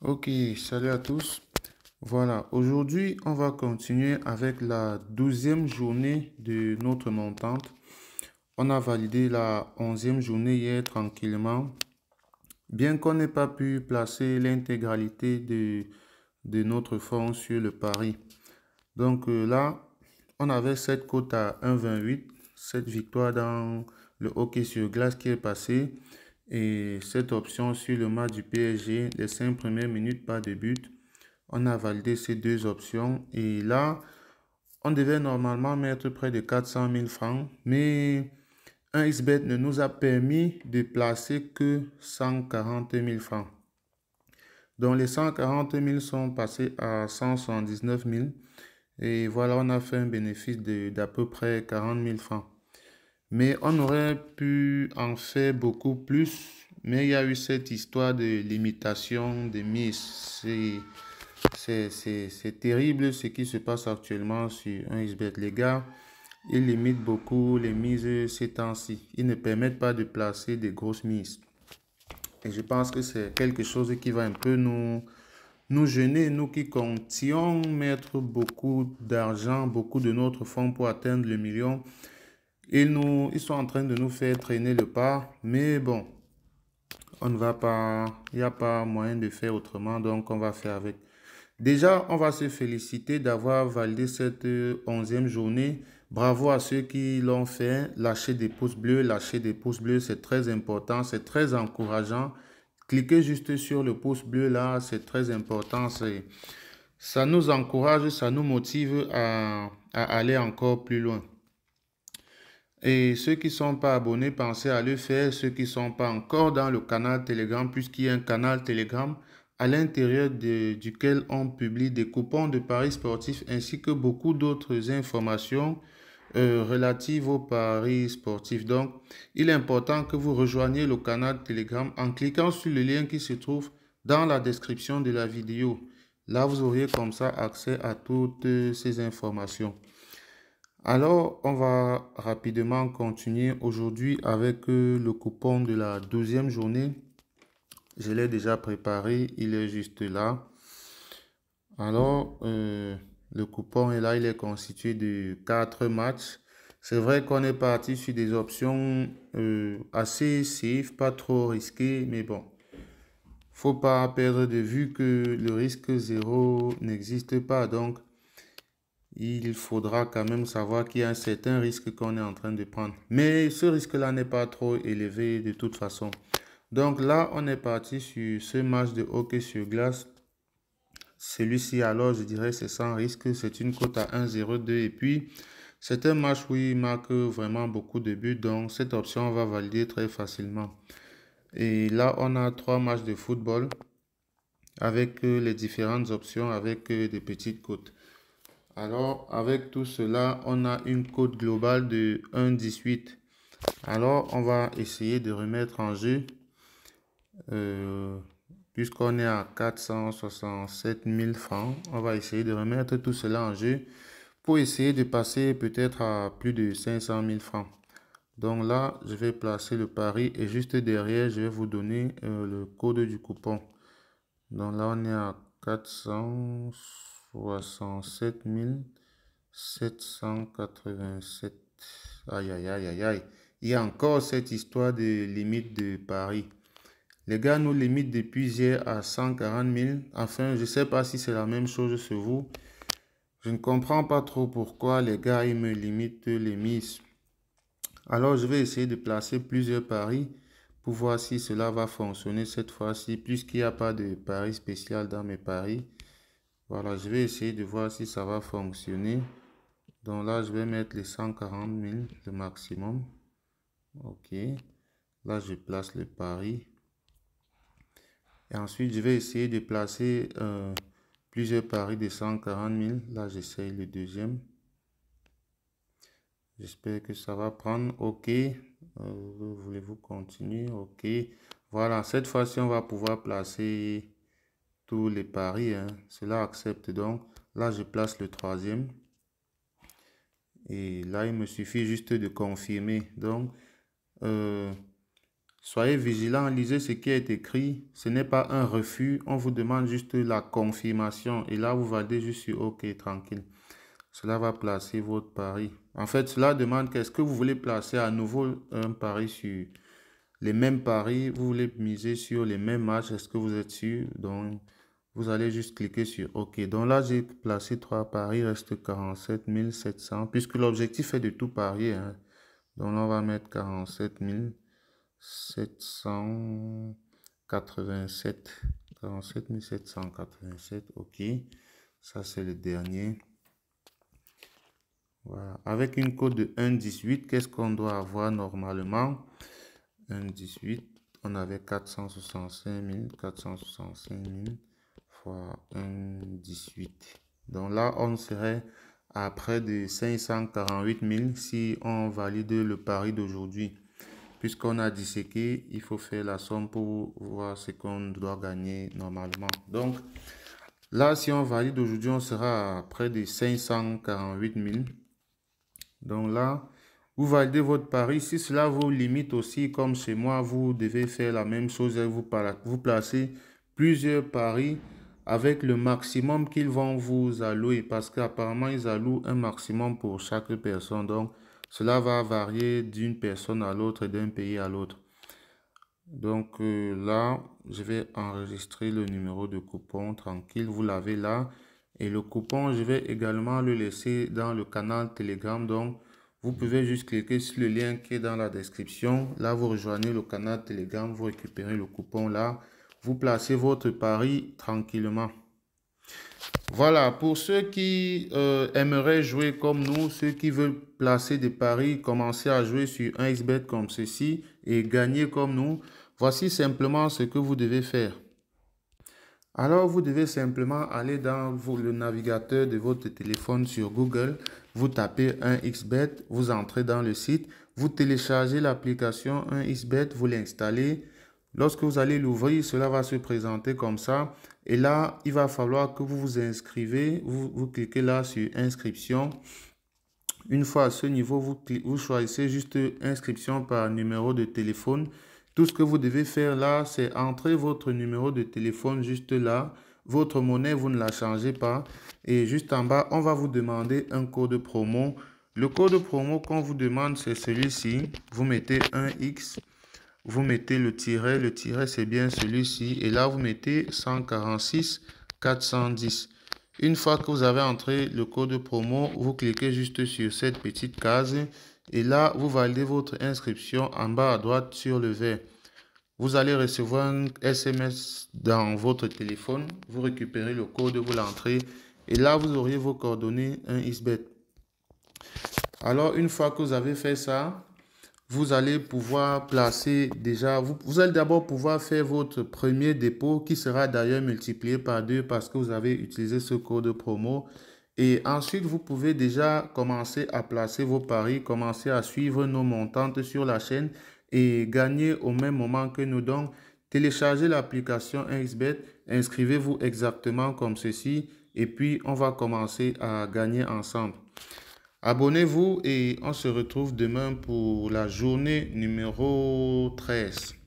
Ok, salut à tous. Voilà, aujourd'hui, on va continuer avec la 12e journée de notre montante. On a validé la 11e journée hier tranquillement. Bien qu'on n'ait pas pu placer l'intégralité de notre fonds sur le pari. Donc là, on avait cette cote à 1,28, cette victoire dans le hockey sur glace qui est passée et cette option sur le match du PSG, les 5 premières minutes, pas de but. On a validé ces deux options et là, on devait normalement mettre près de 400 000 francs, mais un XBet ne nous a permis de placer que 140 000 francs. Donc les 140 000 sont passés à 179 000 et voilà, on a fait un bénéfice d'à peu près 40 000 francs. Mais on aurait pu en faire beaucoup plus, mais il y a eu cette histoire de limitation des mises. C'est terrible ce qui se passe actuellement sur un XBet. Les gars, ils limitent beaucoup les mises ces temps-ci. Ils ne permettent pas de placer des grosses mises. Et je pense que c'est quelque chose qui va un peu nous gêner, nous qui comptions mettre beaucoup d'argent, beaucoup de notre fonds pour atteindre le million. Ils sont en train de nous faire traîner le pas, mais bon, on ne va pas, il n'y a pas moyen de faire autrement, donc on va faire avec. Déjà, on va se féliciter d'avoir validé cette 11e journée. Bravo à ceux qui l'ont fait. Lâchez des pouces bleus, lâchez des pouces bleus, c'est très important, c'est très encourageant. Cliquez juste sur le pouce bleu là, c'est très important. Ça nous encourage, ça nous motive à aller encore plus loin. Et ceux qui ne sont pas abonnés, pensez à le faire. Ceux qui ne sont pas encore dans le canal Telegram, puisqu'il y a un canal Telegram à l'intérieur duquel on publie des coupons de paris sportifs ainsi que beaucoup d'autres informations relatives aux paris sportifs. Donc, il est important que vous rejoigniez le canal Telegram en cliquant sur le lien qui se trouve dans la description de la vidéo. Là, vous aurez comme ça accès à toutes ces informations. Alors, on va rapidement continuer aujourd'hui avec le coupon de la 12e journée. Je l'ai déjà préparé, il est juste là. Alors, le coupon est là, il est constitué de 4 matchs. C'est vrai qu'on est parti sur des options assez safe, pas trop risquées, mais bon, faut pas perdre de vue que le risque zéro n'existe pas. Donc, il faudra quand même savoir qu'il y a un certain risque qu'on est en train de prendre. Mais ce risque-là n'est pas trop élevé de toute façon. Donc là, on est parti sur ce match de hockey sur glace. Celui-ci, alors, je dirais, c'est sans risque. C'est une cote à 1,02. Et puis, c'est un match où il marque vraiment beaucoup de buts. Donc, cette option, on va valider très facilement. Et là, on a 3 matchs de football avec les différentes options, avec des petites cotes. Alors, avec tout cela, on a une cote globale de 1,18. Alors, on va essayer de remettre en jeu, euh, puisqu'on est à 467 000 francs, on va essayer de remettre tout cela en jeu pour essayer de passer peut-être à plus de 500 000 francs. Donc là, je vais placer le pari et juste derrière, je vais vous donner le code du coupon. Donc là, on est à 467 787. Aïe, aïe, aïe, aïe, aïe. Il y a encore cette histoire de limite de pari. Les gars nous limitent depuis hier à 140 000. Enfin, je ne sais pas si c'est la même chose chez vous. Je ne comprends pas trop pourquoi les gars ils me limitent les mises. Alors, je vais essayer de placer plusieurs paris pour voir si cela va fonctionner cette fois-ci, puisqu'il n'y a pas de pari spécial dans mes paris. Voilà, je vais essayer de voir si ça va fonctionner. Donc là, je vais mettre les 140 000, le maximum. Ok. Là, je place le pari. Et ensuite, je vais essayer de placer plusieurs paris de 140 000. Là, j'essaye le deuxième. J'espère que ça va prendre. Ok. Voulez-vous continuer? Ok. Voilà, cette fois-ci, on va pouvoir placer tous les paris, hein. Cela accepte donc. Là, je place le troisième. Et là, il me suffit juste de confirmer. Donc, Soyez vigilants, lisez ce qui est écrit. Ce n'est pas un refus. On vous demande juste la confirmation. Et là, vous validez juste sur OK, tranquille. Cela va placer votre pari. En fait, cela demande qu'est-ce que vous voulez placer à nouveau un pari sur les mêmes paris. Vous voulez miser sur les mêmes matchs. Est-ce que vous êtes sûr? Donc, vous allez juste cliquer sur OK. Donc là, j'ai placé 3 paris. Il reste 47 700. Puisque l'objectif est de tout parier, hein. Donc là, on va mettre 47 787. 47 787. OK. Ça, c'est le dernier. Voilà. Avec une cote de 1,18, qu'est-ce qu'on doit avoir normalement? 1,18, on avait 465 000 fois 1,18. Donc là, on serait à près de 548 000 si on valide le pari d'aujourd'hui. Puisqu'on a disséqué, il faut faire la somme pour voir ce qu'on doit gagner normalement. Donc là, si on valide aujourd'hui, on sera à près de 548 000. Donc là, vous validez votre pari. Si cela vous limite aussi, comme chez moi, vous devez faire la même chose. Vous placez plusieurs paris avec le maximum qu'ils vont vous allouer. Parce qu'apparemment, ils allouent un maximum pour chaque personne. Donc, cela va varier d'une personne à l'autre et d'un pays à l'autre. Donc là, je vais enregistrer le numéro de coupon tranquille. Vous l'avez là. Et le coupon, je vais également le laisser dans le canal Telegram. Donc, vous pouvez juste cliquer sur le lien qui est dans la description. Là, vous rejoignez le canal Telegram. Vous récupérez le coupon là. Vous placez votre pari tranquillement. Voilà, pour ceux qui aimeraient jouer comme nous, ceux qui veulent placer des paris, commencer à jouer sur 1xBet comme ceci et gagner comme nous, voici simplement ce que vous devez faire. Alors, vous devez simplement aller dans le navigateur de votre téléphone sur Google, vous tapez 1xBet, vous entrez dans le site, vous téléchargez l'application 1xBet, vous l'installez. Lorsque vous allez l'ouvrir, cela va se présenter comme ça. Et là, il va falloir que vous vous inscrivez. Vous cliquez là sur inscription. Une fois à ce niveau, vous choisissez juste inscription par numéro de téléphone. Tout ce que vous devez faire là, c'est entrer votre numéro de téléphone juste là. Votre monnaie, vous ne la changez pas. Et juste en bas, on va vous demander un code promo. Le code promo qu'on vous demande, c'est celui-ci. Vous mettez 1X. Vous mettez le tiret c'est bien celui-ci. Et là, vous mettez 146 410. Une fois que vous avez entré le code promo, vous cliquez juste sur cette petite case. Et là, vous validez votre inscription en bas à droite sur le vert. Vous allez recevoir un SMS dans votre téléphone. Vous récupérez le code, vous l'entrez. Et là, vous aurez vos coordonnées 1xBet. Alors, une fois que vous avez fait ça, vous allez pouvoir placer déjà, vous allez d'abord pouvoir faire votre premier dépôt qui sera d'ailleurs multiplié par 2 parce que vous avez utilisé ce code promo. Et ensuite, vous pouvez déjà commencer à placer vos paris, commencer à suivre nos montantes sur la chaîne et gagner au même moment que nous. Donc, téléchargez l'application 1xBet, inscrivez-vous exactement comme ceci et puis on va commencer à gagner ensemble. Abonnez-vous et on se retrouve demain pour la journée numéro 13.